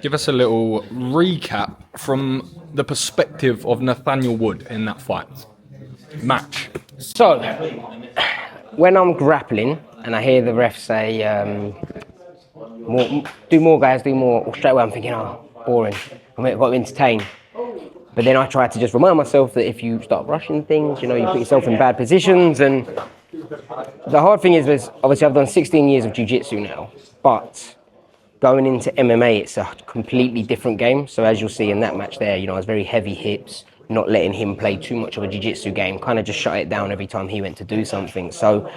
give us a little recap from the perspective of Nathaniel Wood in that fight match. So, when I'm grappling and I hear the ref say, do more guys, do more, straight away I'm thinking, oh, boring, I've got to entertain. But then I try to just remind myself that if you start rushing things, you put yourself in bad positions. And the hard thing is obviously I've done 16 years of jiu-jitsu now, but going into MMA, it's a completely different game. So as you'll see in that match there, I was very heavy hips, not letting him play too much of a jiu-jitsu game, kind of just shut it down every time he went to do something. So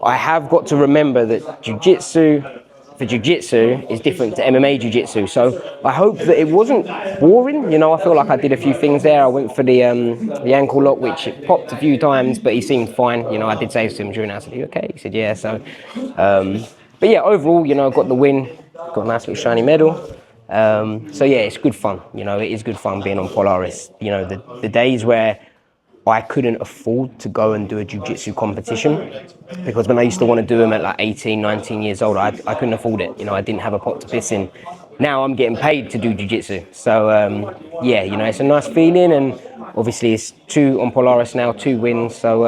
I have got to remember that jiu-jitsu is different to MMA jiu-jitsu. So I hope that it wasn't boring. I feel like I did a few things there. I went for the ankle lock, which it popped a few times, but he seemed fine. I did say to him during, I said, "Are you okay?" He said, "Yeah." So, but yeah, overall, got the win, got a nice little shiny medal. So yeah, it's good fun. It is good fun being on Polaris. The days where I couldn't afford to go and do a jiu-jitsu competition, because when I used to want to do them at like 18, 19 years old, I couldn't afford it. I didn't have a pot to piss in. Now I'm getting paid to do jiu-jitsu. So yeah, it's a nice feeling, and obviously it's 2 on Polaris now, 2 wins. So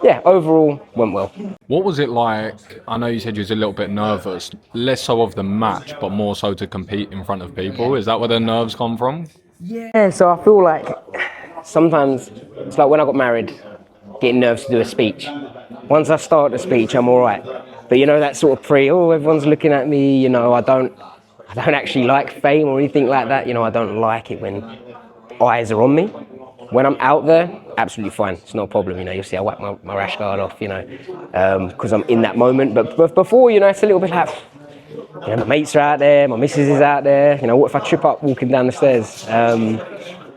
yeah, overall went well. What was it like? I know you said you was a little bit nervous, less so of the match, but more so to compete in front of people. Is that where the nerves come from? Yeah, so I feel like sometimes it's like when I got married, getting nervous to do a speech. Once I start the speech, I'm all right. But that sort of everyone's looking at me. I don't actually like fame or anything like that. I don't like it when eyes are on me. When I'm out there, absolutely fine. It's not a problem. You'll see I whack my rash guard off, because I'm in that moment. But before, it's a little bit like, my mates are out there, my missus is out there. What if I trip up walking down the stairs?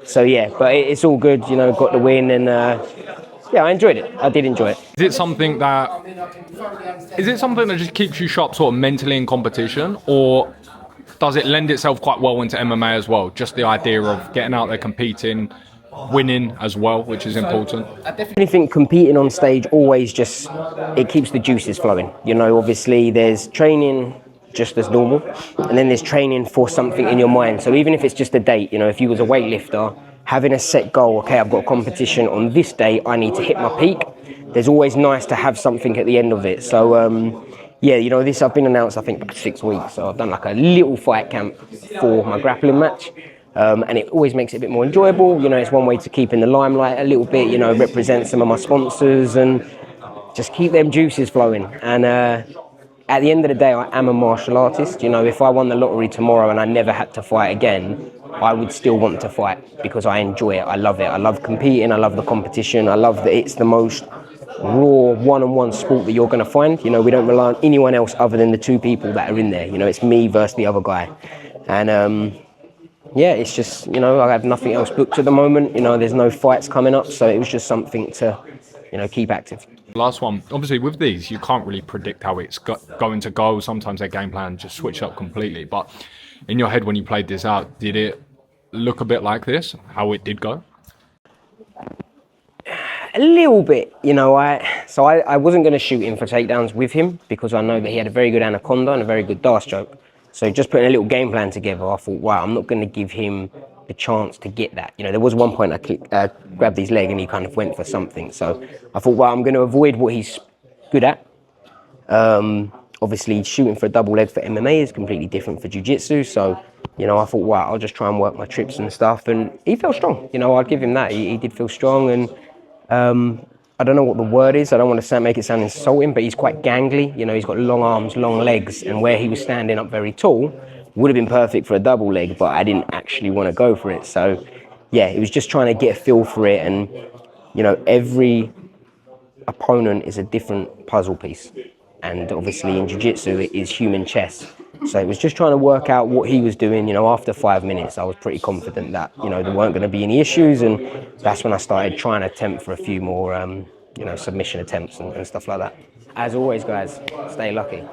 So yeah, but it's all good. Got the win, and yeah, I enjoyed it. I did enjoy it. Is it something that just keeps you sharp, sort of mentally in competition, or does it lend itself quite well into MMA as well? Just the idea of getting out there, competing, winning as well, which is important. I definitely think competing on stage always it keeps the juices flowing. Obviously there's training just as normal, and then there's training for something in your mind. So even if it's just a date, if you was a weightlifter, having a set goal, okay, I've got a competition on this day, I need to hit my peak. There's always nice to have something at the end of it. So yeah, this I've been announced, I think, 6 weeks. So I've done like a little fight camp for my grappling match. And it always makes it a bit more enjoyable. It's one way to keep in the limelight a little bit, represent some of my sponsors and just keep them juices flowing. And at the end of the day, I am a martial artist. If I won the lottery tomorrow and I never had to fight again, I would still want to fight because I enjoy it. I love it. I love competing. I love the competition. I love that it's the most raw one-on-one sport that you're going to find. We don't rely on anyone else other than the 2 people that are in there. It's me versus the other guy. And yeah, it's just, I have nothing else booked at the moment. There's no fights coming up. So it was just something to, keep active. Last one. Obviously, with these, you can't really predict how it's going to go. Sometimes their game plan just switch up completely. But in your head, when you played this out, did it look a bit like this, how it did go? A little bit, I wasn't going to shoot him for takedowns with him because I know that he had a very good anaconda and a very good dart stroke. So just putting a little game plan together, I thought, wow, I'm not going to give him the chance to get that. There was one point I grabbed his leg and he kind of went for something. So I thought, well, I'm going to avoid what he's good at. Obviously, shooting for a double leg for MMA is completely different for jiu-jitsu. So, I thought, wow, I'll just try and work my trips and stuff. And he felt strong. I'd give him that. He did feel strong. And I don't know what the word is. I don't want to make it sound insulting, but he's quite gangly. He's got long arms, long legs. And where he was standing up very tall would have been perfect for a double leg, but I didn't actually want to go for it. So, yeah, it was just trying to get a feel for it. And, every opponent is a different puzzle piece. And obviously in jiu-jitsu, it is human chess. So it was just trying to work out what he was doing. After 5 minutes, I was pretty confident that, there weren't going to be any issues. And that's when I started trying to attempt for a few more, submission attempts and stuff like that. As always, guys, stay lucky.